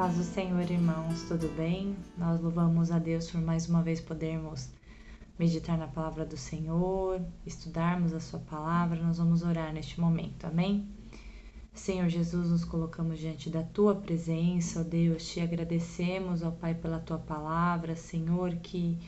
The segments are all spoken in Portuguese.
Paz do Senhor, irmãos, tudo bem? Nós louvamos a Deus por mais uma vez podermos meditar na palavra do Senhor, estudarmos a sua palavra. Nós vamos orar neste momento, amém? Senhor Jesus, nos colocamos diante da tua presença, ó Deus, te agradecemos, ó Pai, pela tua palavra, Senhor, que,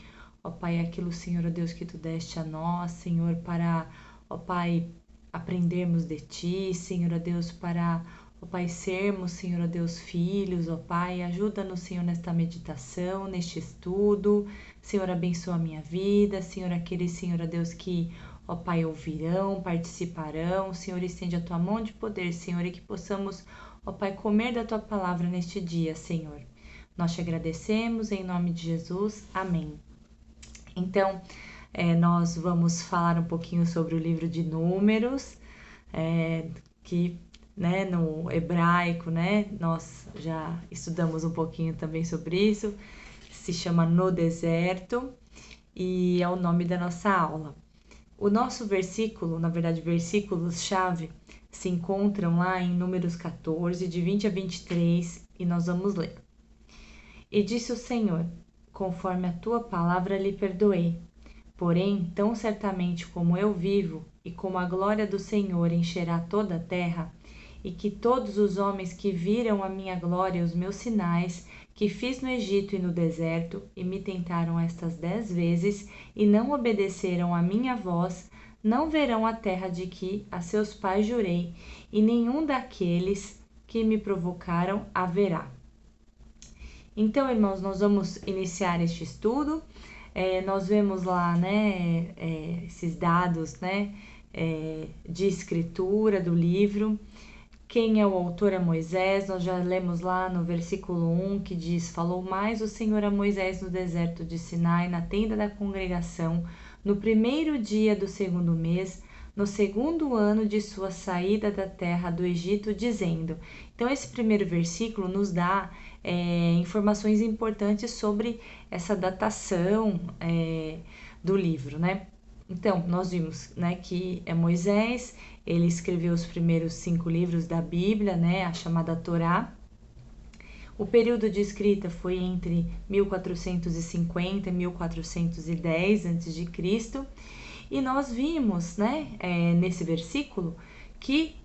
ó Pai, aquilo, Senhor, ó Deus, que tu deste a nós, Senhor, para, ó Pai, aprendermos de ti, Senhor, ó Deus, para, ó Pai, sermos, Senhor, ó Deus, filhos, ó Pai, ajuda-nos, Senhor, nesta meditação, neste estudo, Senhor, abençoa a minha vida, Senhor, aqueles, Senhor, ó Deus, que, ó Pai, ouvirão, participarão, Senhor, estende a tua mão de poder, Senhor, e que possamos, ó Pai, comer da tua palavra neste dia, Senhor. Nós te agradecemos, em nome de Jesus, amém. Então, nós vamos falar um pouquinho sobre o livro de Números, que, né, no hebraico, né, nós já estudamos um pouquinho também sobre isso, se chama No Deserto, e é o nome da nossa aula. O nosso versículo, na verdade, versículos-chave, se encontram lá em Números 14, de 20 a 23, e nós vamos ler. E disse o Senhor, conforme a tua palavra lhe perdoei. Porém, tão certamente como eu vivo, e como a glória do Senhor encherá toda a terra, e que todos os homens que viram a minha glória e os meus sinais, que fiz no Egito e no deserto, e me tentaram estas 10 vezes, e não obedeceram à minha voz, não verão a terra de que a seus pais jurei, e nenhum daqueles que me provocaram a verá. Então, irmãos, nós vamos iniciar este estudo. Nós vemos lá, né, esses dados, né, de escritura do livro. Quem é o autor é Moisés, nós já lemos lá no versículo 1 que diz: falou mais o Senhor a Moisés no deserto de Sinai, na tenda da congregação, no primeiro dia do segundo mês, no segundo ano de sua saída da terra do Egito, dizendo. Então, esse primeiro versículo nos dá informações importantes sobre essa datação do livro, né? Então, nós vimos, né, que é Moisés, ele escreveu os primeiros 5 livros da Bíblia, né, a chamada Torá. O período de escrita foi entre 1450 e 1410 a.C. E nós vimos, né, nesse versículo, que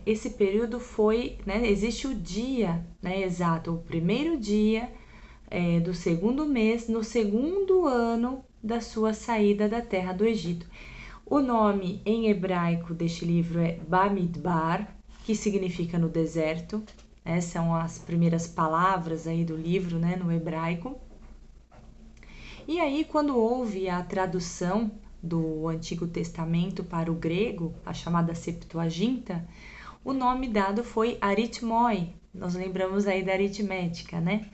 esse período foi, né, existe o dia, né, exato, o primeiro dia do segundo mês, no segundo ano da sua saída da terra do Egito. O nome em hebraico deste livro é Bamidbar, que significa no deserto. São as primeiras palavras aí do livro, né, no hebraico. E aí, quando houve a tradução do Antigo Testamento para o grego, a chamada Septuaginta, o nome dado foi aritmoi. Nós lembramos aí da aritmética, né?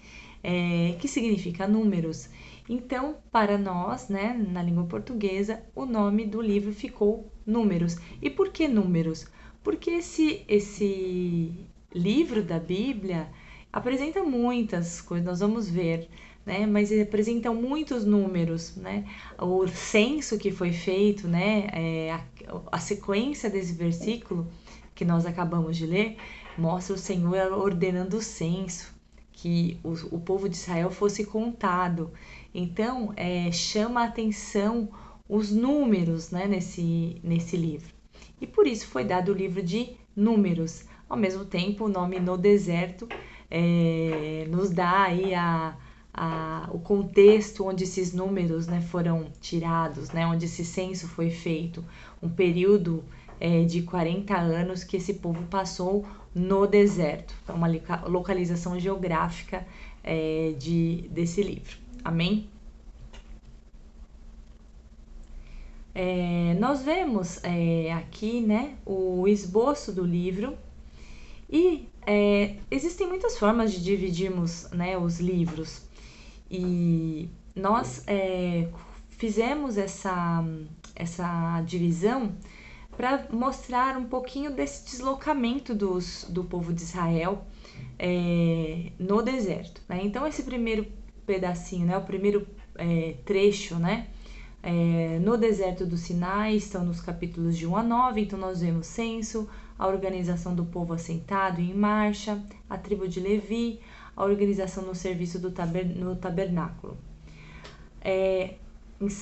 Que significa números. Então, para nós, né, na língua portuguesa, o nome do livro ficou Números. E por que Números? Porque esse livro da Bíblia apresenta muitas coisas, nós vamos ver, né, mas ele apresenta muitos números, né? O censo que foi feito, né, a sequência desse versículo que nós acabamos de ler, mostra o Senhor ordenando o censo, que o povo de Israel fosse contado. Então, chama a atenção os números, né, nesse livro. E por isso foi dado o livro de Números. Ao mesmo tempo, o nome No Deserto nos dá aí o contexto onde esses números, né, foram tirados, né, onde esse censo foi feito. Um período de 40 anos que esse povo passou no deserto. Então, uma localização geográfica desse livro. Amém? Nós vemos aqui, né, o esboço do livro e existem muitas formas de dividirmos, né, os livros e nós fizemos essa divisão para mostrar um pouquinho desse deslocamento do povo de Israel no deserto, né? Então, esse primeiro pedacinho, né, o primeiro trecho, né, no deserto do Sinai, estão nos capítulos de 1 a 9, então nós vemos censo, a organização do povo assentado e em marcha, a tribo de Levi, a organização no serviço no tabernáculo.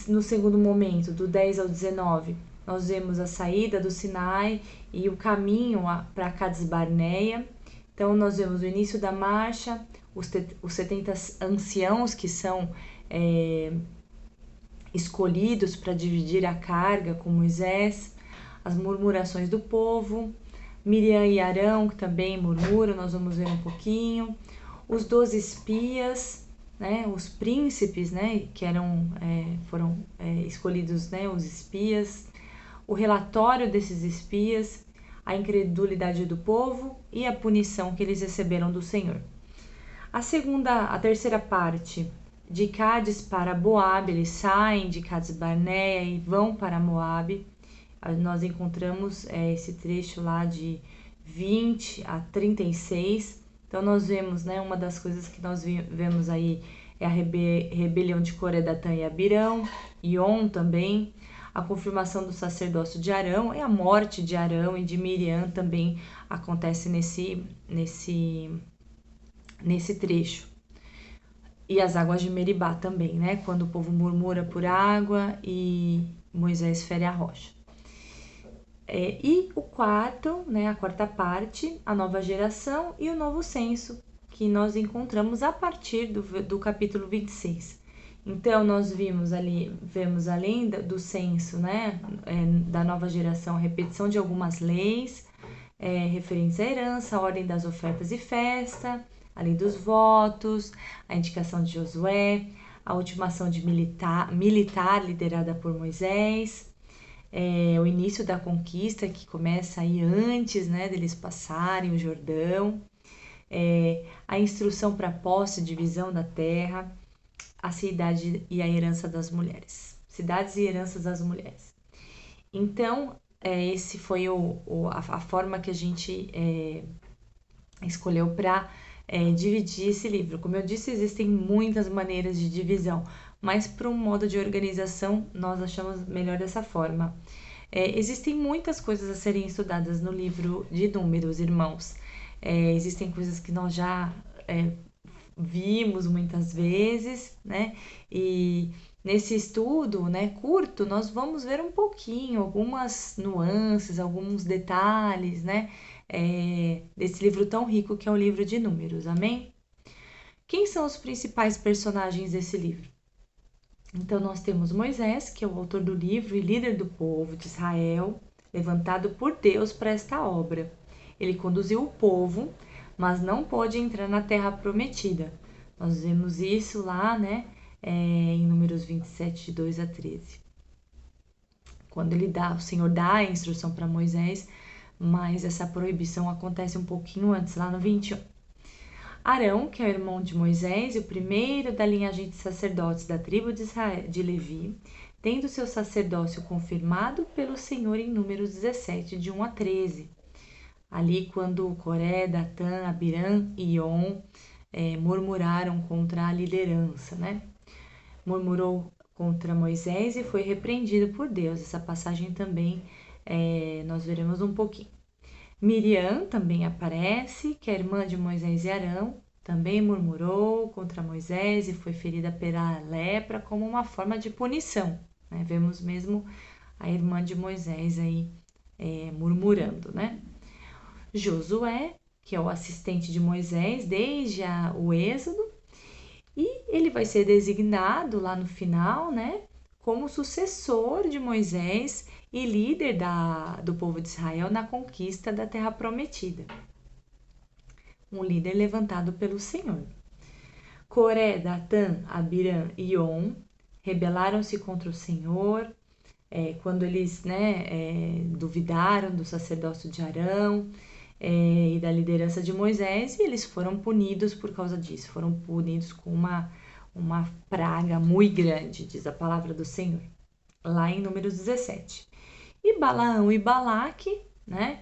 No segundo momento, do 10 ao 19, nós vemos a saída do Sinai e o caminho para Cades Barneia. Então, nós vemos o início da marcha, os 70 anciãos que são escolhidos para dividir a carga com Moisés, as murmurações do povo, Miriam e Arão, que também murmuram, nós vamos ver um pouquinho, os 12 espias, né, os príncipes, né, que foram escolhidos, né, os espias, o relatório desses espias, a incredulidade do povo e a punição que eles receberam do Senhor. A terceira parte, de Cádiz para Moabe, eles saem de Cades Barneia e vão para Moabe. Nós encontramos esse trecho lá de 20 a 36. Então, nós vemos, né, uma das coisas que nós vemos aí é a rebelião de Coré, Datã e Abirão, e On também, a confirmação do sacerdócio de Arão e a morte de Arão e de Miriam também acontece nesse trecho. E as águas de Meribá também, né, quando o povo murmura por água e Moisés fere a rocha. E o quarto, né, a quarta parte, a nova geração e o novo censo, que nós encontramos a partir do capítulo 26. Então, nós vemos além do censo, né, da nova geração, a repetição de algumas leis referentes à herança, a ordem das ofertas e festa, a lei dos votos, a indicação de Josué, a ultimação de militar liderada por Moisés, o início da conquista, que começa aí antes, né, deles passarem o Jordão, a instrução para a posse e divisão da terra, a cidade e a herança das mulheres. Cidades e heranças das mulheres. Então, esse foi a forma que a gente escolheu para dividir esse livro. Como eu disse, existem muitas maneiras de divisão, mas para um modo de organização, nós achamos melhor dessa forma. Existem muitas coisas a serem estudadas no livro de Números, irmãos. Existem coisas que nós já vimos muitas vezes, né? E nesse estudo, né, curto, nós vamos ver um pouquinho, algumas nuances, alguns detalhes, né, desse livro tão rico que é o livro de Números, amém? Quem são os principais personagens desse livro? Então, nós temos Moisés, que é o autor do livro e líder do povo de Israel, levantado por Deus para esta obra. Ele conduziu o povo, mas não pôde entrar na terra prometida. Nós vemos isso lá, né, em Números 27, de 2 a 13. Quando o Senhor dá a instrução para Moisés, mas essa proibição acontece um pouquinho antes, lá no 21. Arão, que é o irmão de Moisés e o primeiro da linhagem de sacerdotes da tribo de Levi, tendo seu sacerdócio confirmado pelo Senhor em Números 17, de 1 a 13. Ali, quando Coré, Datã, Abirã e On murmuraram contra a liderança, né? Murmurou contra Moisés e foi repreendido por Deus. Essa passagem também nós veremos um pouquinho. Miriam também aparece, que é irmã de Moisés e Arão, também murmurou contra Moisés e foi ferida pela lepra como uma forma de punição, né? Vemos mesmo a irmã de Moisés aí murmurando, né? Josué, que é o assistente de Moisés desde o Êxodo, e ele vai ser designado lá no final, né, como sucessor de Moisés e líder do povo de Israel na conquista da Terra Prometida. Um líder levantado pelo Senhor. Coré, Datã, Abirã e On rebelaram-se contra o Senhor quando eles duvidaram do sacerdócio de Arão e da liderança de Moisés, e eles foram punidos por causa disso. Foram punidos com uma praga muito grande, diz a palavra do Senhor, lá em Números 17. E Balaão e Balaque, né?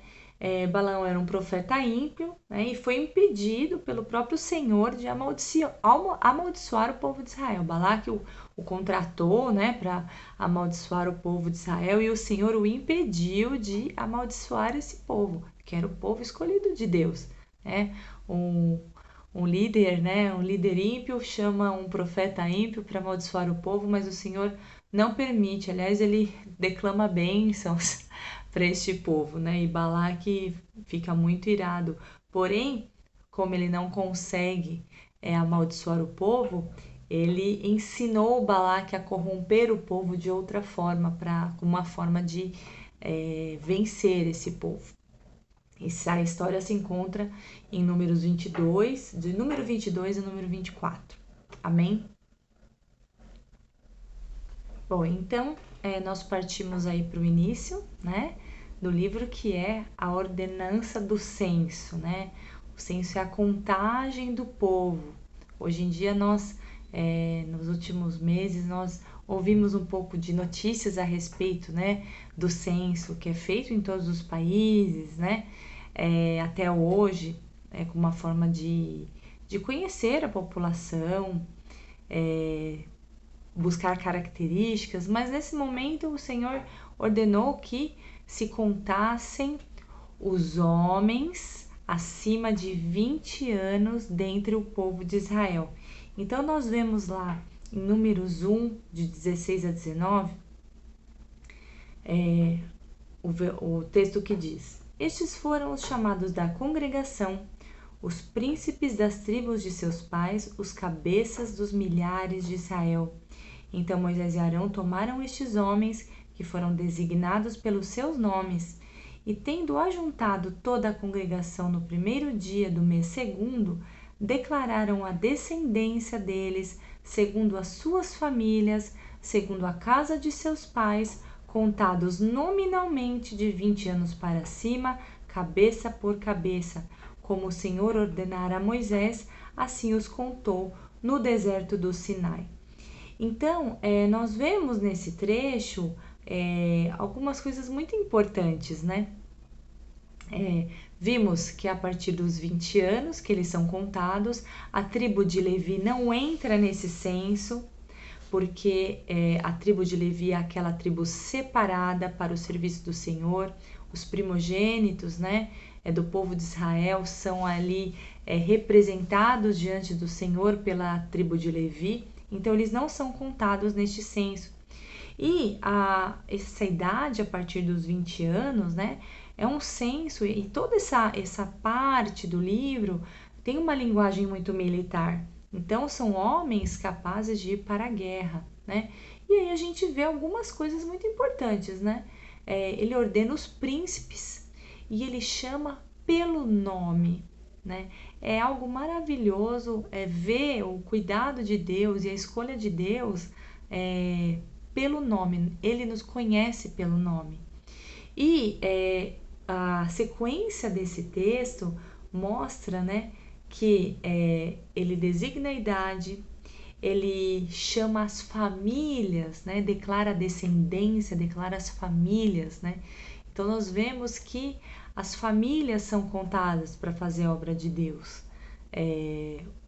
Balaão era um profeta ímpio, né? E foi impedido pelo próprio Senhor de amaldiçoar o povo de Israel. Balaque o contratou, né, para amaldiçoar o povo de Israel, e o Senhor o impediu de amaldiçoar esse povo, que era o povo escolhido de Deus, né? um líder, né? Um líder ímpio chama um profeta ímpio para amaldiçoar o povo, mas o Senhor não permite. Aliás, ele declama bênçãos para este povo, né? E Balaque fica muito irado. Porém, como ele não consegue amaldiçoar o povo, ele ensinou Balaque a corromper o povo de outra forma, como uma forma de vencer esse povo. Essa história se encontra em Números 22, de número 22 e número 24. Amém? Bom, então nós partimos aí para o início, né, do livro, que é a ordenança do censo, né? O censo é a contagem do povo. Hoje em dia nós, nos últimos meses, nós ouvimos um pouco de notícias a respeito, né, do censo que é feito em todos os países, né? Até hoje, como uma forma de conhecer a população, buscar características, mas nesse momento o Senhor ordenou que se contassem os homens acima de 20 anos dentre o povo de Israel. Então nós vemos lá em Números 1, de 16 a 19, o texto que diz: Estes foram os chamados da congregação, os príncipes das tribos de seus pais, os cabeças dos milhares de Israel. Então Moisés e Arão tomaram estes homens, que foram designados pelos seus nomes, e tendo ajuntado toda a congregação no primeiro dia do mês segundo, declararam a descendência deles, segundo as suas famílias, segundo a casa de seus pais, contados nominalmente de 20 anos para cima, cabeça por cabeça, como o Senhor ordenara a Moisés, assim os contou no deserto do Sinai. Então, nós vemos nesse trecho algumas coisas muito importantes, né? Vimos que a partir dos 20 anos que eles são contados, a tribo de Levi não entra nesse censo, porque a tribo de Levi é aquela tribo separada para o serviço do Senhor. Os primogênitos, né, do povo de Israel são ali representados diante do Senhor pela tribo de Levi, então eles não são contados neste censo. E essa idade, a partir dos 20 anos, né, é um censo, e toda essa parte do livro tem uma linguagem muito militar. Então, são homens capazes de ir para a guerra, né? E aí a gente vê algumas coisas muito importantes, né? Ele ordena os príncipes e ele chama pelo nome, né? É algo maravilhoso ver o cuidado de Deus e a escolha de Deus pelo nome. Ele nos conhece pelo nome. E a sequência desse texto mostra, né, que ele designa a idade, ele chama as famílias, né, declara a descendência, declara as famílias, né? Então nós vemos que as famílias são contadas para fazer a obra de Deus.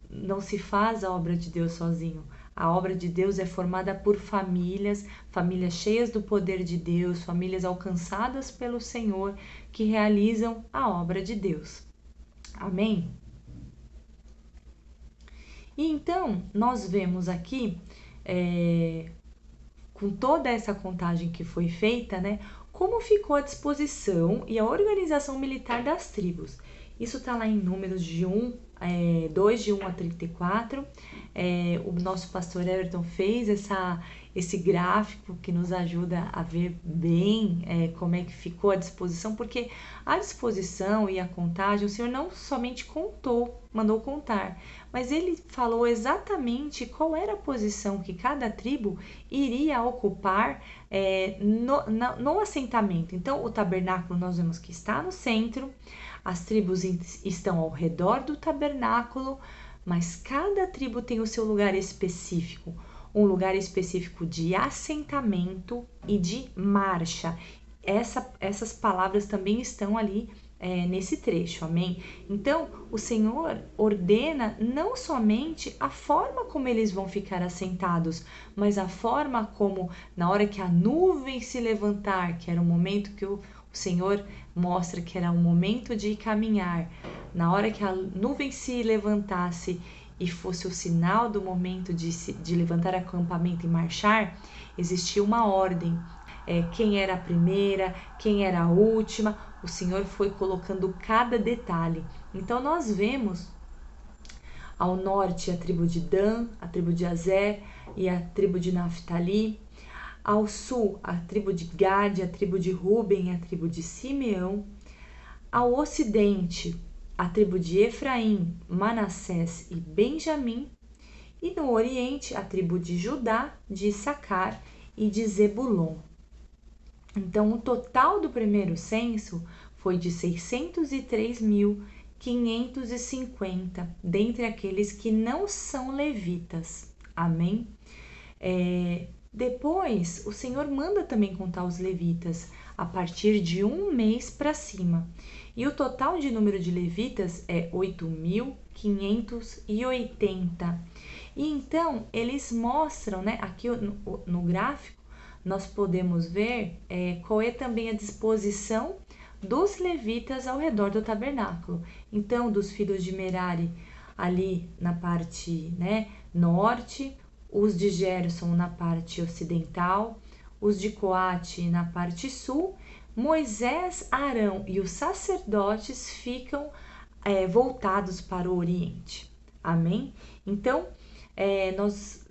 Não se faz a obra de Deus sozinho. A obra de Deus é formada por famílias, famílias cheias do poder de Deus, famílias alcançadas pelo Senhor que realizam a obra de Deus. Amém? E então, nós vemos aqui, com toda essa contagem que foi feita, né, como ficou a disposição e a organização militar das tribos. Isso está lá em Números 2, de 1 a 34. O nosso pastor Everton fez esse gráfico que nos ajuda a ver bem como é que ficou a disposição, porque a disposição e a contagem, o Senhor não somente mandou contar, mas ele falou exatamente qual era a posição que cada tribo iria ocupar no assentamento. Então, o tabernáculo nós vemos que está no centro, as tribos estão ao redor do tabernáculo, mas cada tribo tem o seu lugar específico, um lugar específico de assentamento e de marcha. Essas palavras também estão ali nesse trecho, amém? Então, o Senhor ordena não somente a forma como eles vão ficar assentados, mas a forma como, na hora que a nuvem se levantar, que era o momento que o Senhor mostra que era o momento de caminhar, na hora que a nuvem se levantasse e fosse o sinal do momento de levantar acampamento e marchar, existia uma ordem. Quem era a primeira, quem era a última, o Senhor foi colocando cada detalhe. Então nós vemos ao norte a tribo de Dan, a tribo de Azer e a tribo de Naftali, ao sul a tribo de Gade, a tribo de Ruben e a tribo de Simeão, ao ocidente a tribo de Efraim, Manassés e Benjamim, e no oriente a tribo de Judá, de Issacar e de Zebulon. Então, o total do primeiro censo foi de 603.550, dentre aqueles que não são levitas. Amém? Depois, o Senhor manda também contar os levitas a partir de um mês para cima. E o total de número de levitas é 8.580. E então, eles mostram, né, aqui no gráfico, nós podemos ver qual é também a disposição dos levitas ao redor do tabernáculo. Então, dos filhos de Merari ali na parte, né, norte, os de Gerson na parte ocidental, os de Coate na parte sul. Moisés, Arão e os sacerdotes ficam voltados para o oriente. Amém? Então, nós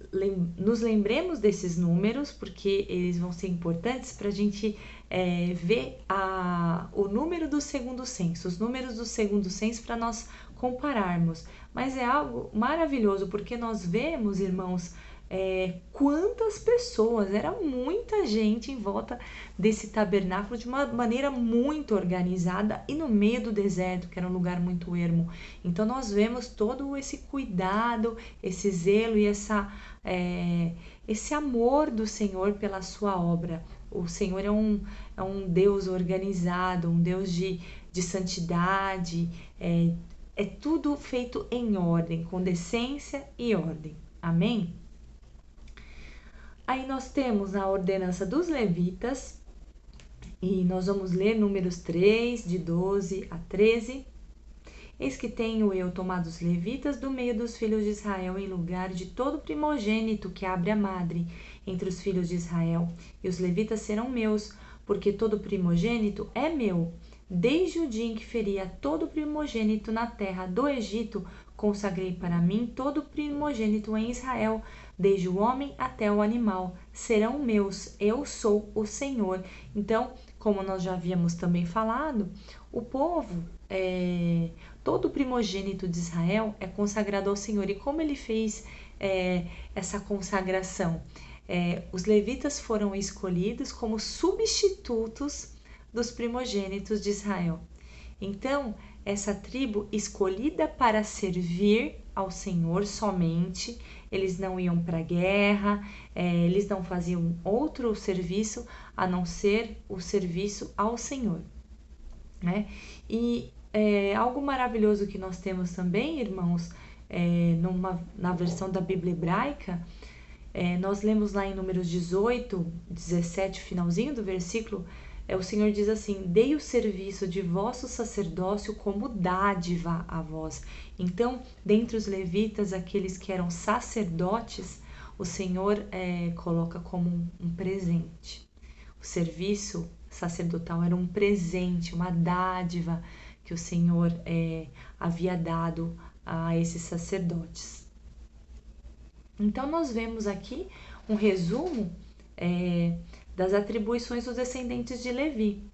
nos lembremos desses números, porque eles vão ser importantes para a gente ver o número do segundo censo, os números do segundo censo para nós compararmos. Mas é algo maravilhoso, porque nós vemos, irmãos, quantas pessoas, era muita gente em volta desse tabernáculo de uma maneira muito organizada e no meio do deserto, que era um lugar muito ermo. Então nós vemos todo esse cuidado, esse zelo e esse amor do Senhor pela sua obra. O Senhor é um Deus organizado, um Deus de santidade, é tudo feito em ordem, com decência e ordem. Amém? Aí nós temos a ordenança dos levitas, e nós vamos ler Números 3, de 12 a 13. Eis que tenho eu tomado os levitas do meio dos filhos de Israel em lugar de todo primogênito que abre a madre entre os filhos de Israel. E os levitas serão meus, porque todo primogênito é meu. Desde o dia em que feri a todo primogênito na terra do Egito, consagrei para mim todo primogênito em Israel, desde o homem até o animal. Serão meus, eu sou o Senhor. Então, como nós já havíamos também falado, o povo, todo primogênito de Israel é consagrado ao Senhor. E como ele fez essa consagração? Os levitas foram escolhidos como substitutos dos primogênitos de Israel. Então, essa tribo escolhida para servir ao Senhor somente, eles não iam para a guerra, eles não faziam outro serviço a não ser o serviço ao Senhor, né? E algo maravilhoso que nós temos também, irmãos, na versão da Bíblia hebraica, nós lemos lá em Números 18, 17, finalzinho do versículo, o Senhor diz assim: dei o serviço de vosso sacerdócio como dádiva a vós. Então, dentre os levitas, aqueles que eram sacerdotes, o Senhor coloca como um presente. O serviço sacerdotal era um presente, uma dádiva que o Senhor havia dado a esses sacerdotes. Então, nós vemos aqui um resumo das atribuições dos descendentes de Levi.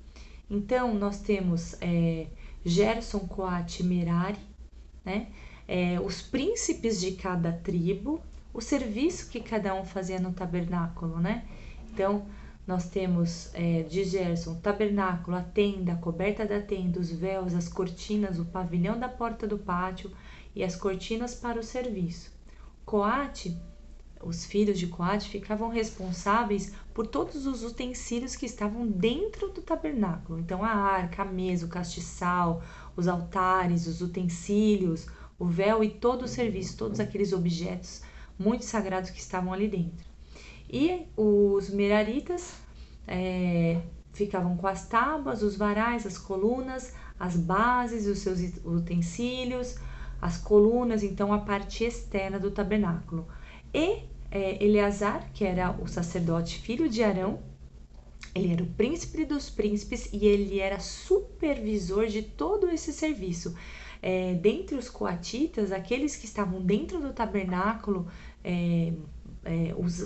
Então, nós temos Gerson, Coate e Merari, né? Os príncipes de cada tribo, o serviço que cada um fazia no tabernáculo, né? Então, nós temos de Gerson, o tabernáculo, a tenda, a coberta da tenda, os véus, as cortinas, o pavilhão da porta do pátio e as cortinas para o serviço. Coate, os filhos de Coate ficavam responsáveis por todos os utensílios que estavam dentro do tabernáculo. Então, a arca, a mesa, o castiçal, os altares, os utensílios, o véu e todo o serviço, todos aqueles objetos muito sagrados que estavam ali dentro. E os meraritas ficavam com as tábuas, os varais, as colunas, as bases, os seus utensílios, as colunas, então a parte externa do tabernáculo. E Eleazar, que era o sacerdote filho de Arão, ele era o príncipe dos príncipes e ele era supervisor de todo esse serviço. Dentre os coatitas, aqueles que estavam dentro do tabernáculo,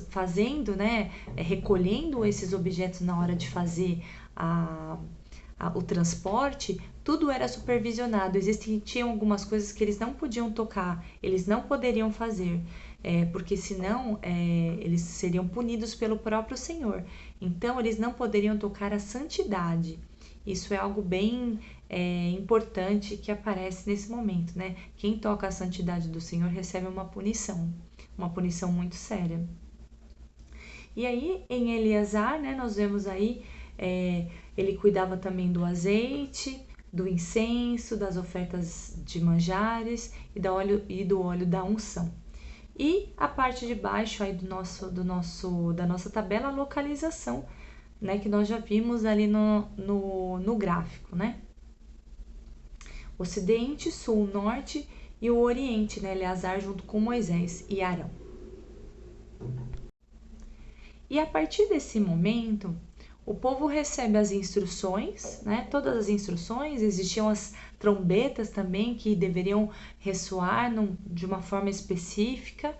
fazendo, né, recolhendo esses objetos na hora de fazer o transporte, tudo era supervisionado. Existiam algumas coisas que eles não podiam tocar, eles não poderiam fazer, porque senão eles seriam punidos pelo próprio Senhor. Então, eles não poderiam tocar a santidade. Isso é algo bem importante que aparece nesse momento, né? Quem toca a santidade do Senhor recebe uma punição muito séria. E aí, em Eleazar, né, nós vemos aí, ele cuidava também do azeite, do incenso, das ofertas de manjares e do óleo da unção. E a parte de baixo aí da nossa tabela, a localização, né, que nós já vimos ali no gráfico, né? Ocidente, sul, norte e o oriente, né? Eleazar junto com Moisés e Arão. E a partir desse momento, o povo recebe as instruções, né? Todas as instruções, existiam as trombetas também que deveriam ressoar de uma forma específica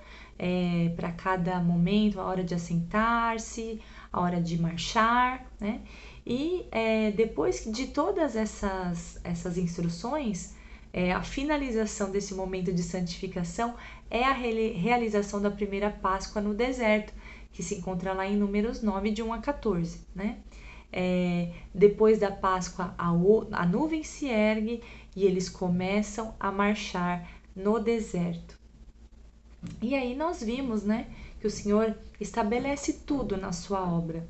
para cada momento, a hora de assentar-se, a hora de marchar, né? E depois de todas essas instruções, a finalização desse momento de santificação é a realização da primeira Páscoa no deserto, que se encontra lá em Números 9, de 1 a 14, né? Depois da Páscoa, a nuvem se ergue e eles começam a marchar no deserto. E aí nós vimos, né, que o Senhor estabelece tudo na sua obra.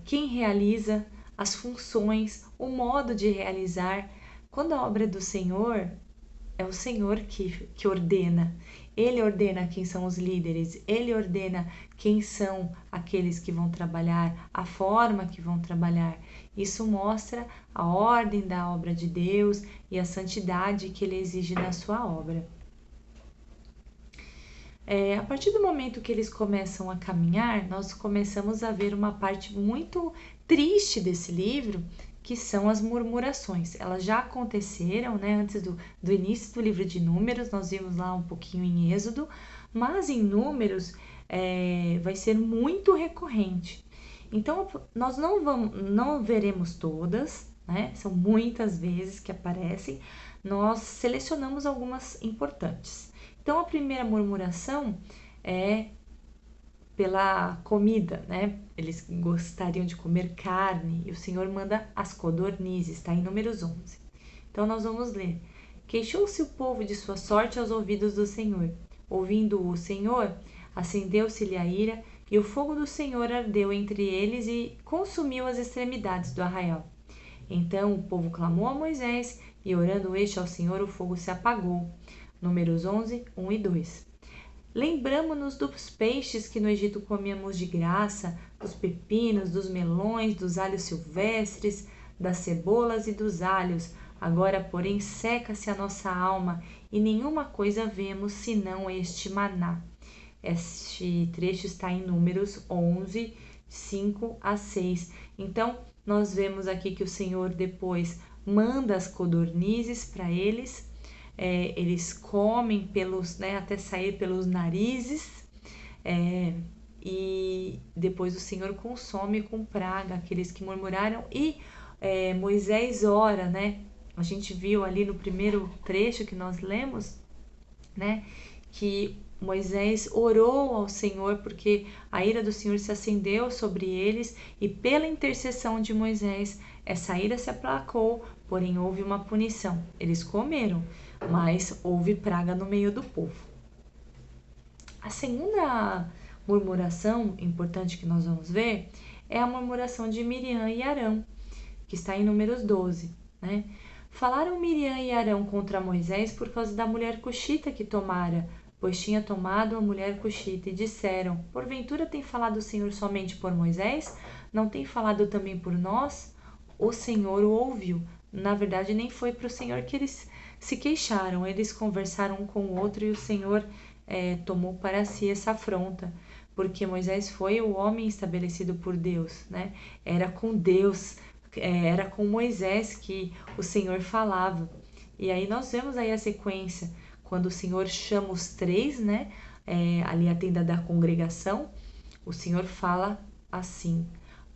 Quem realiza, as funções, o modo de realizar. Quando a obra é do Senhor, é o Senhor que ordena. Ele ordena quem são os líderes, ele ordena quem são aqueles que vão trabalhar, a forma que vão trabalhar. Isso mostra a ordem da obra de Deus e a santidade que ele exige na sua obra. A partir do momento que eles começam a caminhar, nós começamos a ver uma parte muito triste desse livro, que são as murmurações. Elas já aconteceram, né, antes do início do livro de Números, nós vimos lá um pouquinho em Êxodo, mas em Números vai ser muito recorrente. Então, nós não veremos todas, né, são muitas vezes que aparecem, nós selecionamos algumas importantes. Então, a primeira murmuração é pela comida, né? Eles gostariam de comer carne e o Senhor manda as codornizes, está em Números 11. Então, nós vamos ler. Queixou-se o povo de sua sorte aos ouvidos do Senhor. Ouvindo o Senhor, acendeu-se-lhe a ira e o fogo do Senhor ardeu entre eles e consumiu as extremidades do arraial. Então, o povo clamou a Moisés e, orando este ao Senhor, o fogo se apagou. Números 11, 1 e 2. Lembramo-nos dos peixes que no Egito comíamos de graça, dos pepinos, dos melões, dos alhos silvestres, das cebolas e dos alhos. Agora, porém, seca-se a nossa alma e nenhuma coisa vemos senão este maná. Este trecho está em Números 11, 5 a 6. Então, nós vemos aqui que o Senhor depois manda as codornizes para eles. Eles comem até sair pelos narizes, e depois o Senhor consome com praga aqueles que murmuraram. E Moisés ora, né? A gente viu ali no primeiro trecho que nós lemos, né, que Moisés orou ao Senhor porque a ira do Senhor se acendeu sobre eles e pela intercessão de Moisés essa ira se aplacou, porém houve uma punição. Eles comeram, mas houve praga no meio do povo. A segunda murmuração importante que nós vamos ver é a murmuração de Miriam e Arão, que está em Números 12, né? Falaram Miriam e Arão contra Moisés por causa da mulher cuxita que tomara, pois tinha tomado a mulher cuxita, e disseram: porventura tem falado o Senhor somente por Moisés? Não tem falado também por nós? O Senhor o ouviu. na verdade, nem foi para o Senhor que eles se queixaram, eles conversaram um com o outro e o Senhor tomou para si essa afronta, porque Moisés foi o homem estabelecido por Deus, né? Era com Deus, era com Moisés que o Senhor falava. E aí nós vemos aí a sequência, quando o Senhor chama os três, né? Ali a tenda da congregação, o Senhor fala assim: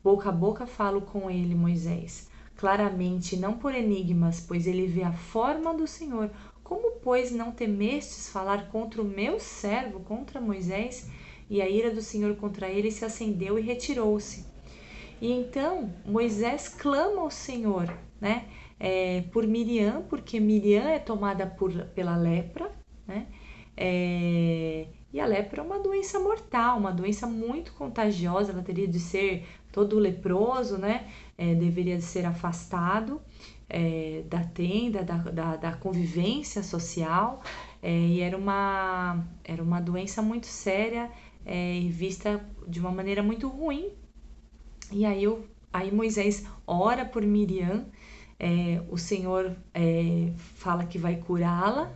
boca a boca falo com ele, Moisés, claramente, não por enigmas, pois ele vê a forma do Senhor. Como, pois, não temestes falar contra o meu servo, contra Moisés? E a ira do Senhor contra ele se acendeu e retirou-se. E então Moisés clama ao Senhor, né? Por Miriam, porque Miriam é tomada pela lepra, né? E a lepra é uma doença mortal, uma doença muito contagiosa, ela teria de ser todo leproso, né? Deveria de ser afastado da tenda, da convivência social, e era uma doença muito séria e vista de uma maneira muito ruim. E aí Moisés ora por Miriam, o Senhor fala que vai curá-la,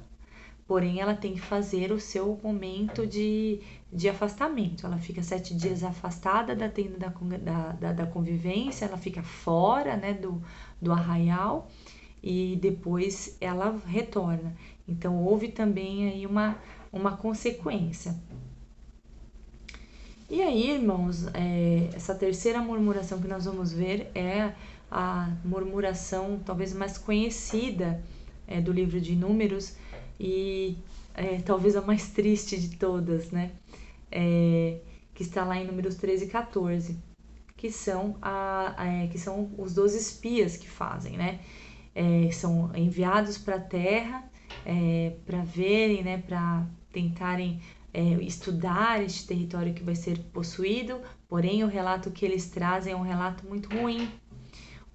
porém ela tem que fazer o seu momento de afastamento. Ela fica 7 dias afastada da tenda da convivência, ela fica fora, né, do arraial, e depois ela retorna. Então houve também aí uma consequência. E aí, irmãos, essa terceira murmuração que nós vamos ver é a murmuração talvez mais conhecida do livro de Números e talvez a mais triste de todas, né? Que está lá em Números 13 e 14, que são os 12 espias que fazem, né? São enviados para a terra para verem, né? Para tentarem estudar este território que vai ser possuído, porém o relato que eles trazem é um relato muito ruim.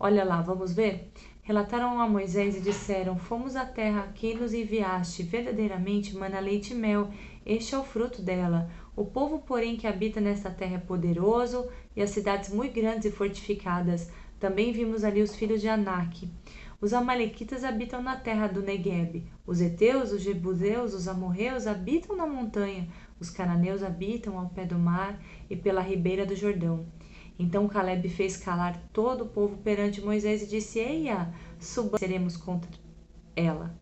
Olha lá, vamos ver? Relataram a Moisés e disseram: fomos à terra a que nos enviaste, verdadeiramente mana leite e mel, este é o fruto dela. O povo, porém, que habita nesta terra é poderoso, e as cidades muito grandes e fortificadas. Também vimos ali os filhos de Anak. Os amalequitas habitam na terra do Neguebe. Os heteus, os jebuseus, os amorreus habitam na montanha. Os cananeus habitam ao pé do mar e pela ribeira do Jordão. Então Caleb fez calar todo o povo perante Moisés e disse: Eia, seremos contra ela.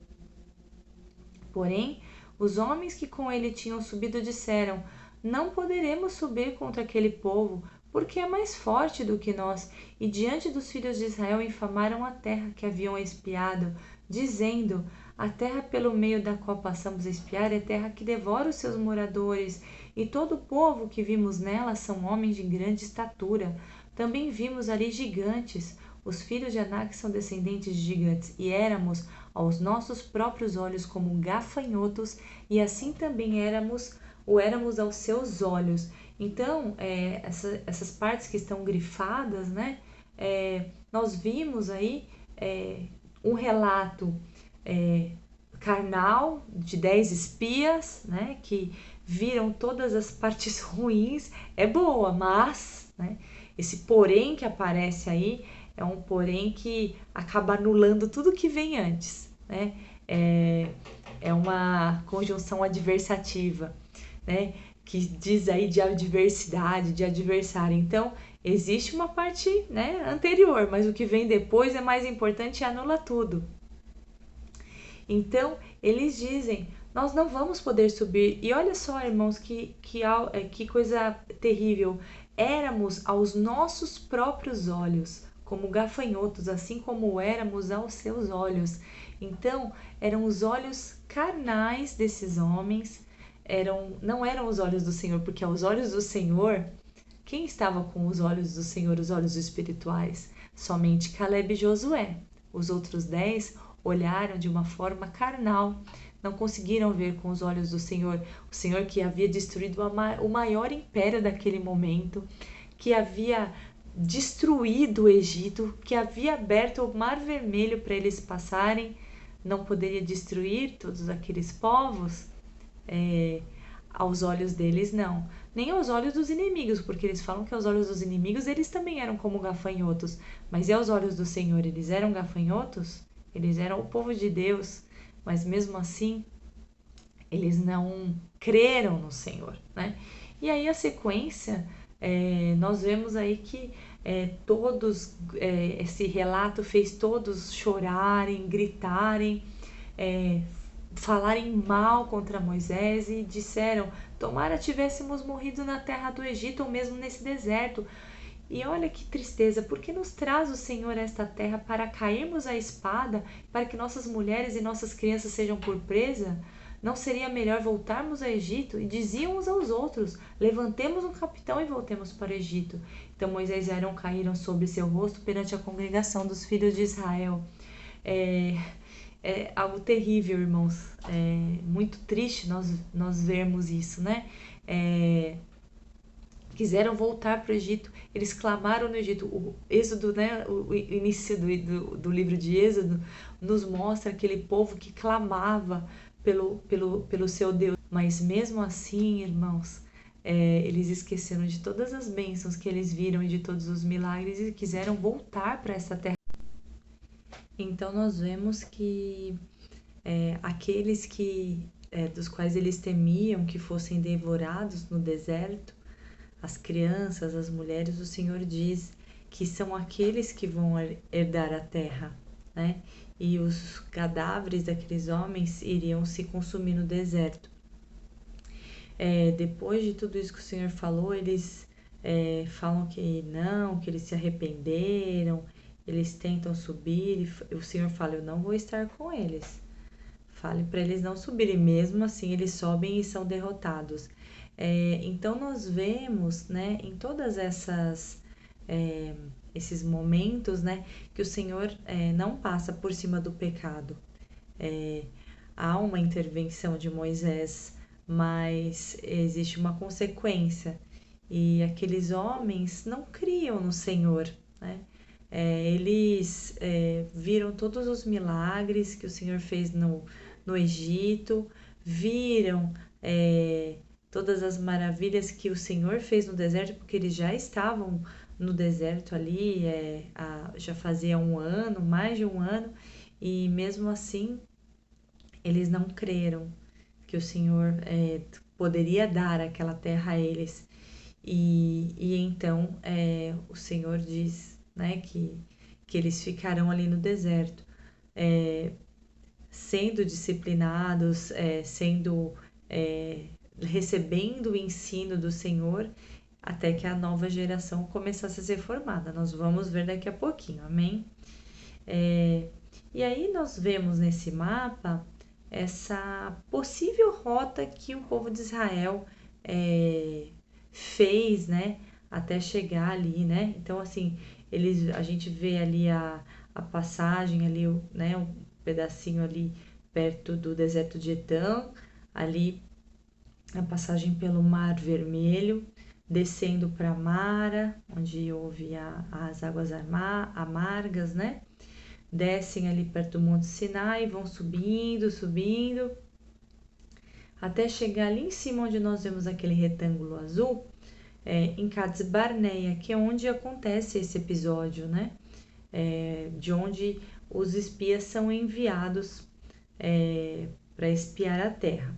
Porém, os homens que com ele tinham subido disseram: não poderemos subir contra aquele povo, porque é mais forte do que nós. E diante dos filhos de Israel infamaram a terra que haviam espiado, dizendo: a terra pelo meio da qual passamos a espiar é terra que devora os seus moradores, e todo o povo que vimos nela são homens de grande estatura. Também vimos ali gigantes. Os filhos de Anak são descendentes de gigantes, e éramos aos nossos próprios olhos como gafanhotos, e assim também éramos aos seus olhos. Então, essas partes que estão grifadas, né? Nós vimos aí um relato carnal de 10 espias, né? Que viram todas as partes ruins. É boa, mas, né? Esse porém que aparece aí é um porém que acaba anulando tudo que vem antes, né? É uma conjunção adversativa, né? Que diz aí de adversidade, de adversário. Então, existe uma parte, né, anterior, mas o que vem depois é mais importante e anula tudo. Então, eles dizem: nós não vamos poder subir. E olha só, irmãos, que coisa terrível. Éramos aos nossos próprios olhos, como gafanhotos, assim como éramos aos seus olhos. Então, eram os olhos carnais desses homens, não eram os olhos do Senhor, porque aos olhos do Senhor, quem estava com os olhos do Senhor, os olhos espirituais? Somente Caleb e Josué. Os outros 10 olharam de uma forma carnal, não conseguiram ver com os olhos do Senhor, o Senhor que havia destruído o maior império daquele momento, que havia destruído o Egito, que havia aberto o Mar Vermelho para eles passarem, não poderia destruir todos aqueles povos. aos olhos deles não, nem aos olhos dos inimigos, porque eles falam que aos olhos dos inimigos eles também eram como gafanhotos, mas e aos olhos do Senhor eles eram gafanhotos? Eles eram o povo de Deus, mas mesmo assim eles não creram no Senhor, né? E aí a sequência, nós vemos aí que esse relato fez todos chorarem, gritarem, falarem mal contra Moisés e disseram: tomara tivéssemos morrido na terra do Egito ou mesmo nesse deserto. E olha que tristeza, porque nos traz o Senhor a esta terra para cairmos à espada, para que nossas mulheres e nossas crianças sejam por presa? Não seria melhor voltarmos ao Egito? E diziam uns aos outros: levantemos um capitão e voltemos para o Egito. Então Moisés e Arão caíram sobre seu rosto perante a congregação dos filhos de Israel. É algo terrível, irmãos. É muito triste nós vermos isso, né? Quiseram voltar para o Egito, eles clamaram no Egito. O Êxodo, né, o início do livro de Êxodo, nos mostra aquele povo que clamava pelo seu Deus. Mas mesmo assim, irmãos, eles esqueceram de todas as bênçãos que eles viram e de todos os milagres e quiseram voltar para essa terra. Então nós vemos que aqueles dos quais eles temiam que fossem devorados no deserto, as crianças, as mulheres, o Senhor diz que são aqueles que vão herdar a terra, né? E os cadáveres daqueles homens iriam se consumir no deserto. Depois de tudo isso que o Senhor falou, eles falam que não, que eles se arrependeram, eles tentam subir, e o Senhor fala: eu não vou estar com eles. Fale para eles não subirem, mesmo assim eles sobem e são derrotados. Então nós vemos, né, em todas esses momentos, né, que o Senhor não passa por cima do pecado. Há uma intervenção de Moisés, mas existe uma consequência. E aqueles homens não criam no Senhor, né? Eles viram todos os milagres que o Senhor fez no Egito, viram todas as maravilhas que o Senhor fez no deserto, porque eles já estavam no deserto ali, já fazia um ano, mais de um ano, e mesmo assim eles não creram que o Senhor poderia dar aquela terra a eles. E então o Senhor diz, né, que eles ficarão ali no deserto, sendo disciplinados, recebendo o ensino do Senhor, até que a nova geração começasse a ser formada. Nós vamos ver daqui a pouquinho, amém? E aí nós vemos nesse mapa essa possível rota que o povo de Israel fez, né, até chegar ali, né? Então, assim, a gente vê ali a passagem ali, né, um pedacinho ali perto do deserto de Etã, ali a passagem pelo Mar Vermelho, descendo para Mara, onde houve as águas amargas, né? Descem ali perto do Monte Sinai, vão subindo, até chegar ali em cima onde nós vemos aquele retângulo azul, em Cades Barneia, que é onde acontece esse episódio, né? De onde os espias são enviados para espiar a terra.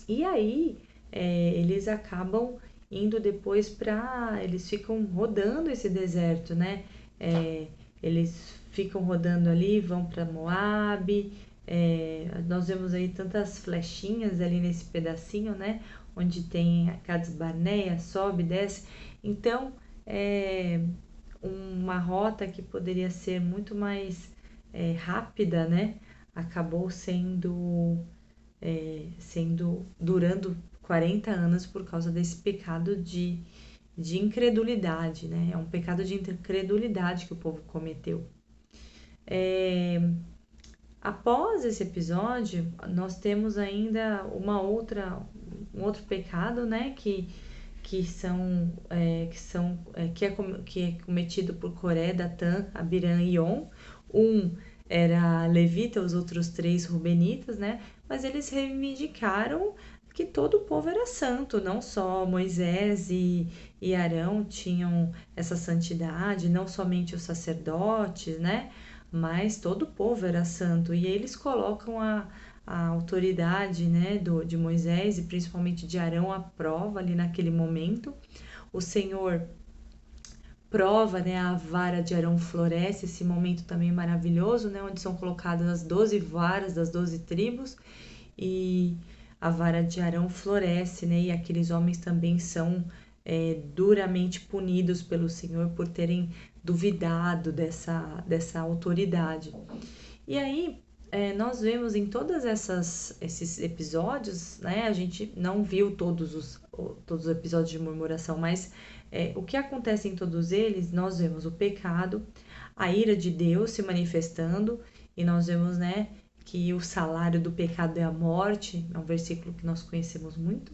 E aí eles acabam indo depois eles ficam rodando esse deserto, né? Eles ficam rodando ali, vão para Moabe. Nós vemos aí tantas flechinhas ali nesse pedacinho, né? Onde tem a Cades Barneia, sobe, desce. Então, uma rota que poderia ser muito mais rápida, né? Acabou durando 40 anos por causa desse pecado de incredulidade, né? É um pecado de incredulidade que o povo cometeu. Após esse episódio, nós temos ainda um outro pecado, né? Que é cometido por Coré, Datã, Abirã e On. Um era levita, os outros 3 rubenitas, né? Mas eles reivindicaram que todo o povo era santo, não só Moisés e Arão tinham essa santidade, não somente os sacerdotes, né? Mas todo o povo era santo. E eles colocam a autoridade, né, de Moisés e principalmente de Arão à prova ali naquele momento. O Senhor prova, né, a vara de Arão floresce, esse momento também maravilhoso, né, onde são colocadas as 12 varas das 12 tribos e a vara de Arão floresce, né, e aqueles homens também são duramente punidos pelo Senhor por terem duvidado dessa autoridade. E aí, nós vemos em esses episódios, né? A gente não viu todos os episódios de murmuração, mas o que acontece em todos eles, nós vemos o pecado, a ira de Deus se manifestando, e nós vemos, né, que o salário do pecado é a morte, é um versículo que nós conhecemos muito.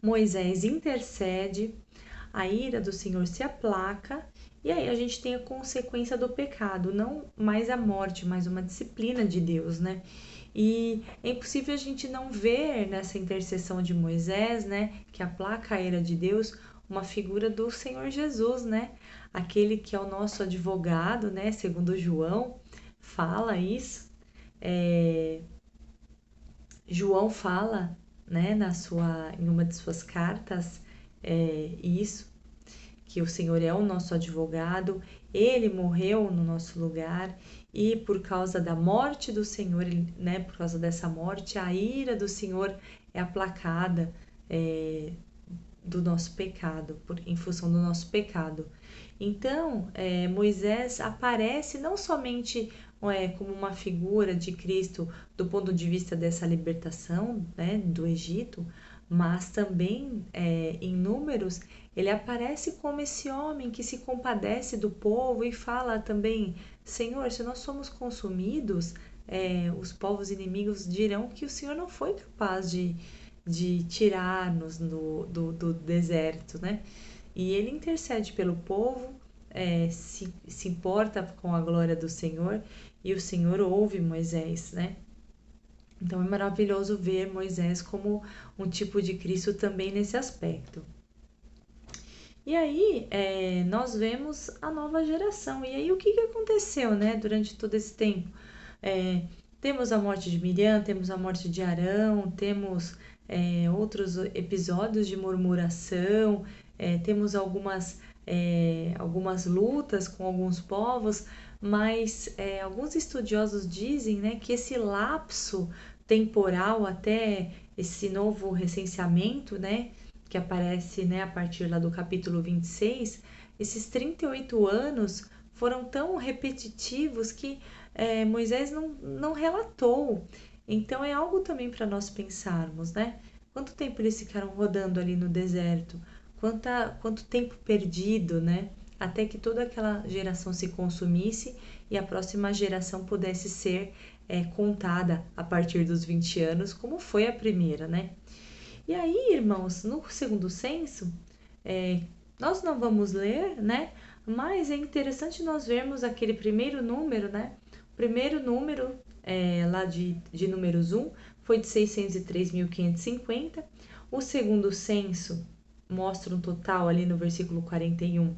Moisés intercede, a ira do Senhor se aplaca, e aí a gente tem a consequência do pecado, não mais a morte, mas uma disciplina de Deus, né? E é impossível a gente não ver nessa intercessão de Moisés, né, que aplaca a ira de Deus, uma figura do Senhor Jesus, né? Aquele que é o nosso advogado, né? Segundo João, fala isso. João fala, né, em uma de suas cartas, isso, que o Senhor é o nosso advogado, ele morreu no nosso lugar e por causa da morte do Senhor, né, por causa dessa morte, a ira do Senhor é aplacada do nosso pecado, em função do nosso pecado. Então, Moisés aparece não somente como uma figura de Cristo do ponto de vista dessa libertação, né, do Egito, mas também em Números ele aparece como esse homem que se compadece do povo e fala também: Senhor, se nós somos consumidos, os povos inimigos dirão que o Senhor não foi capaz de tirar-nos do deserto, né? E ele intercede pelo povo, se importa com a glória do Senhor e o Senhor ouve Moisés, né? Então é maravilhoso ver Moisés como um tipo de Cristo também nesse aspecto. E aí nós vemos a nova geração. E aí o que aconteceu, né, durante todo esse tempo? Temos a morte de Miriam, temos a morte de Arão, temos outros episódios de murmuração, temos algumas lutas com alguns povos, mas alguns estudiosos dizem, né, que esse lapso temporal até esse novo recenseamento, né, que aparece, né, a partir lá do capítulo 26, esses 38 anos foram tão repetitivos que Moisés não relatou. Então é algo também para nós pensarmos, né? Quanto tempo eles ficaram rodando ali no deserto? Quanto tempo perdido, né? Até que toda aquela geração se consumisse e a próxima geração pudesse ser contada a partir dos 20 anos, como foi a primeira, né? E aí, irmãos, no segundo censo, nós não vamos ler, né? Mas é interessante nós vermos aquele primeiro número, né? O primeiro número, lá de Números 1, foi de 603.550. O segundo censo mostra um total ali no versículo 41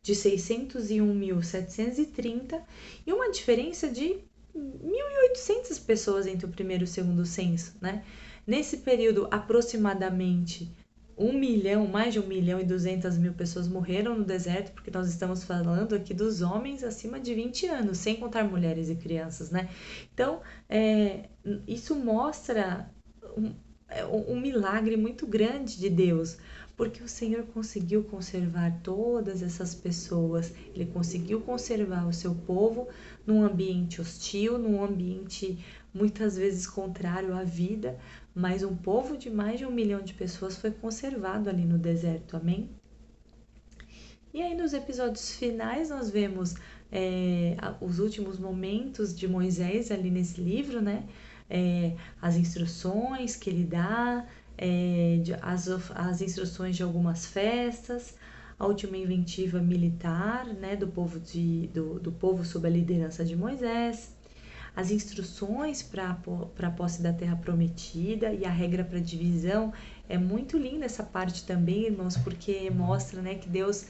de 601.730 e uma diferença de 1.800 pessoas entre o primeiro e o segundo censo, né? Nesse período, aproximadamente 1 milhão, mais de 1.200.000 pessoas morreram no deserto, porque nós estamos falando aqui dos homens acima de 20 anos, sem contar mulheres e crianças, né? Então, isso mostra um milagre muito grande de Deus, porque o Senhor conseguiu conservar todas essas pessoas, Ele conseguiu conservar o seu povo num ambiente hostil, num ambiente muitas vezes contrário à vida, mas um povo de mais de 1 milhão de pessoas foi conservado ali no deserto, amém? E aí nos episódios finais nós vemos os últimos momentos de Moisés ali nesse livro, né? As instruções que ele dá, as instruções de algumas festas, a última inventiva militar, né, do povo sob a liderança de Moisés, as instruções para a posse da terra prometida e a regra para divisão. É muito linda essa parte também, irmãos, porque mostra, né, que Deus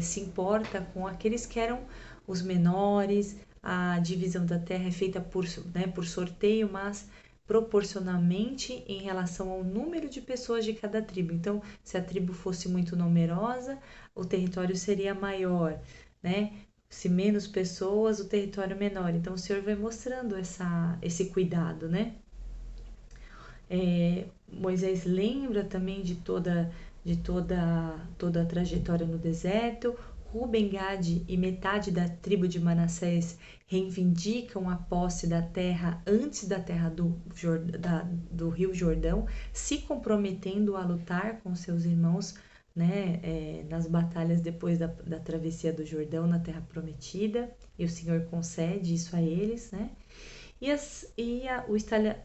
se importa com aqueles que eram os menores. A divisão da terra é feita por sorteio, mas proporcionalmente em relação ao número de pessoas de cada tribo. Então, se a tribo fosse muito numerosa, o território seria maior, né? Se menos pessoas, o território menor. Então, o Senhor vai mostrando esse cuidado, né? Moisés lembra também de toda a trajetória no deserto. Ruben, Gade e metade da tribo de Manassés reivindicam a posse da terra antes da terra do Rio Jordão, se comprometendo a lutar com seus irmãos, né, nas batalhas depois da travessia do Jordão na Terra Prometida, e o Senhor concede isso a eles, né? O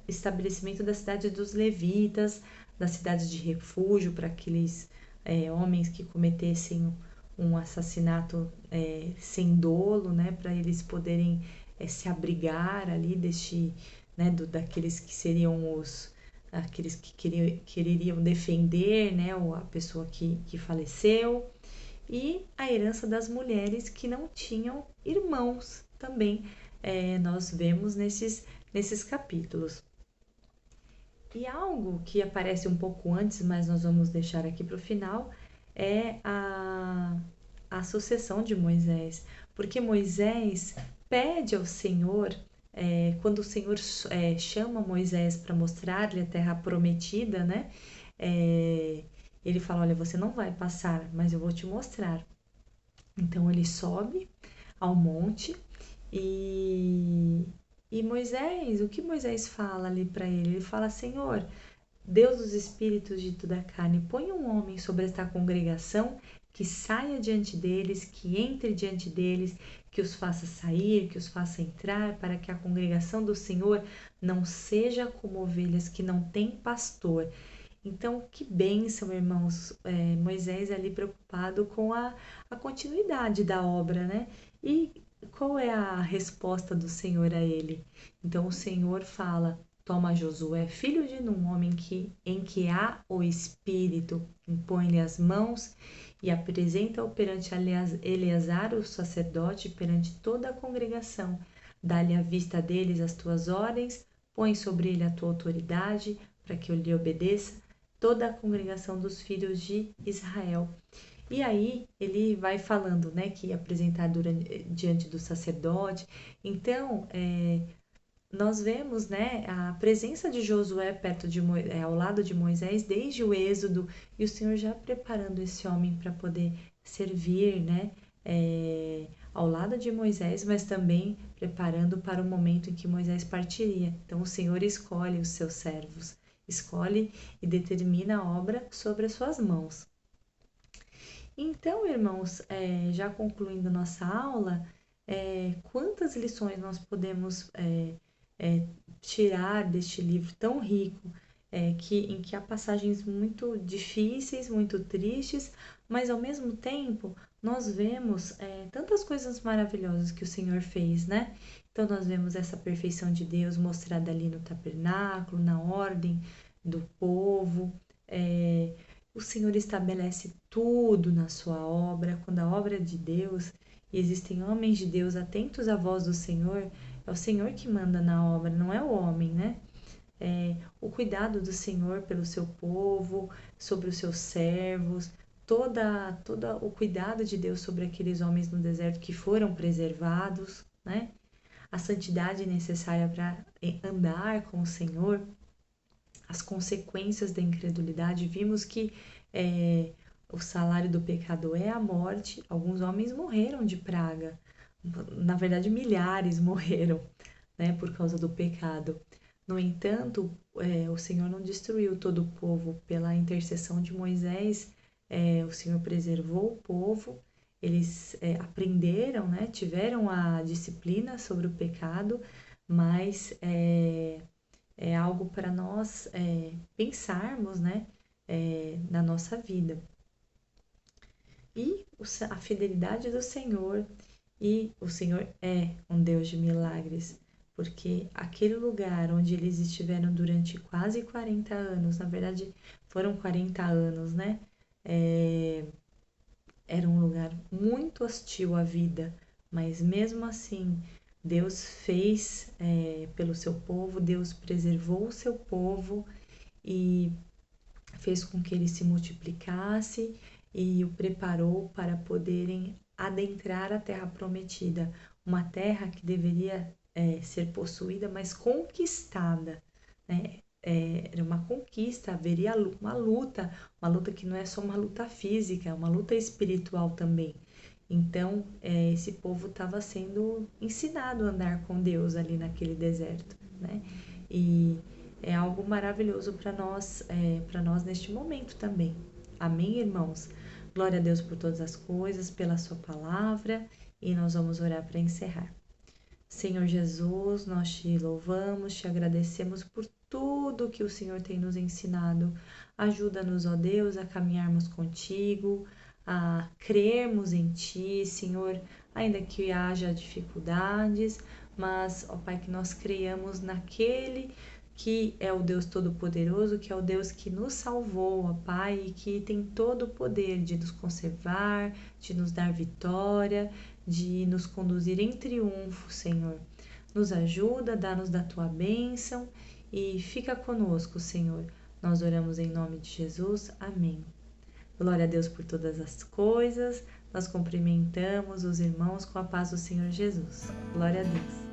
estabelecimento da cidade dos levitas, das cidades de refúgio para aqueles homens que cometessem um assassinato sem dolo, né, para eles poderem se abrigar ali daqueles que seriam aqueles que queriam defender, né, a pessoa que faleceu, e a herança das mulheres que não tinham irmãos também. Nós vemos nesses capítulos. E algo que aparece um pouco antes, mas nós vamos deixar aqui para o final, é a sucessão de Moisés. Porque Moisés pede ao Senhor, quando o Senhor chama Moisés para mostrar-lhe a terra prometida, né? Ele fala, olha, você não vai passar, mas eu vou te mostrar. Então ele sobe ao monte e Moisés, o que Moisés fala ali para ele? Ele fala, Senhor, Deus dos espíritos de toda a carne, põe um homem sobre esta congregação que saia diante deles, que entre diante deles, que os faça sair, que os faça entrar, para que a congregação do Senhor não seja como ovelhas que não têm pastor. Então, que bênção, irmãos, Moisés ali preocupado com a continuidade da obra, né? E qual é a resposta do Senhor a ele? Então, o Senhor fala, toma Josué, filho de Num, homem em que há o Espírito, impõe-lhe as mãos e apresenta-o perante Eleazar, o sacerdote, perante toda a congregação. Dá-lhe à vista deles as tuas ordens, põe sobre ele a tua autoridade, para que eu lhe obedeça, toda a congregação dos filhos de Israel. E aí ele vai falando, né, que ia apresentar diante do sacerdote. Então, nós vemos, né, a presença de Josué ao lado de Moisés desde o Êxodo, e o Senhor já preparando esse homem para poder servir, né, ao lado de Moisés, mas também preparando para o momento em que Moisés partiria. Então o Senhor escolhe os seus servos, escolhe e determina a obra sobre as suas mãos. Então, irmãos, já concluindo nossa aula, quantas lições nós podemos tirar deste livro tão rico, em que há passagens muito difíceis, muito tristes, mas ao mesmo tempo nós vemos tantas coisas maravilhosas que o Senhor fez, né? Então nós vemos essa perfeição de Deus mostrada ali no tabernáculo, na ordem do povo. O Senhor estabelece tudo na sua obra. Quando a obra é de Deus e existem homens de Deus atentos à voz do Senhor, é o Senhor que manda na obra, não é o homem, né? O cuidado do Senhor pelo seu povo, sobre os seus servos, todo o cuidado de Deus sobre aqueles homens no deserto que foram preservados, né? A santidade necessária para andar com o Senhor, as consequências da incredulidade. Vimos que o salário do pecado é a morte. Alguns homens morreram de praga, na verdade milhares morreram, né, por causa do pecado. No entanto, o Senhor não destruiu todo o povo. Pela intercessão de Moisés, o Senhor preservou o povo. Eles aprenderam, né, tiveram a disciplina sobre o pecado, mas é algo para nós pensarmos, né, na nossa vida. E a fidelidade do Senhor, e o Senhor é um Deus de milagres. porque aquele lugar onde eles estiveram durante quase 40 anos, na verdade foram 40 anos, né? Era um lugar muito hostil à vida, mas mesmo assim, Deus fez pelo seu povo, Deus preservou o seu povo e fez com que ele se multiplicasse e o preparou para poderem adentrar a terra prometida, uma terra que deveria ser possuída, mas conquistada, né? Era uma conquista, haveria uma luta que não é só uma luta física, é uma luta espiritual também. Então, esse povo estava sendo ensinado a andar com Deus ali naquele deserto, né? E é algo maravilhoso para nós neste momento também. Amém, irmãos? Glória a Deus por todas as coisas, pela sua palavra, e nós vamos orar para encerrar. Senhor Jesus, nós te louvamos, te agradecemos por tudo que o Senhor tem nos ensinado. Ajuda-nos, ó Deus, a caminharmos contigo, a crermos em ti, Senhor, ainda que haja dificuldades, mas, ó Pai, que nós creiamos naquele que é o Deus Todo-Poderoso, que é o Deus que nos salvou, ó Pai, e que tem todo o poder de nos conservar, de nos dar vitória, de nos conduzir em triunfo, Senhor. Nos ajuda, dá-nos da tua bênção e fica conosco, Senhor. Nós oramos em nome de Jesus. Amém. Glória a Deus por todas as coisas. Nós cumprimentamos os irmãos com a paz do Senhor Jesus. Glória a Deus.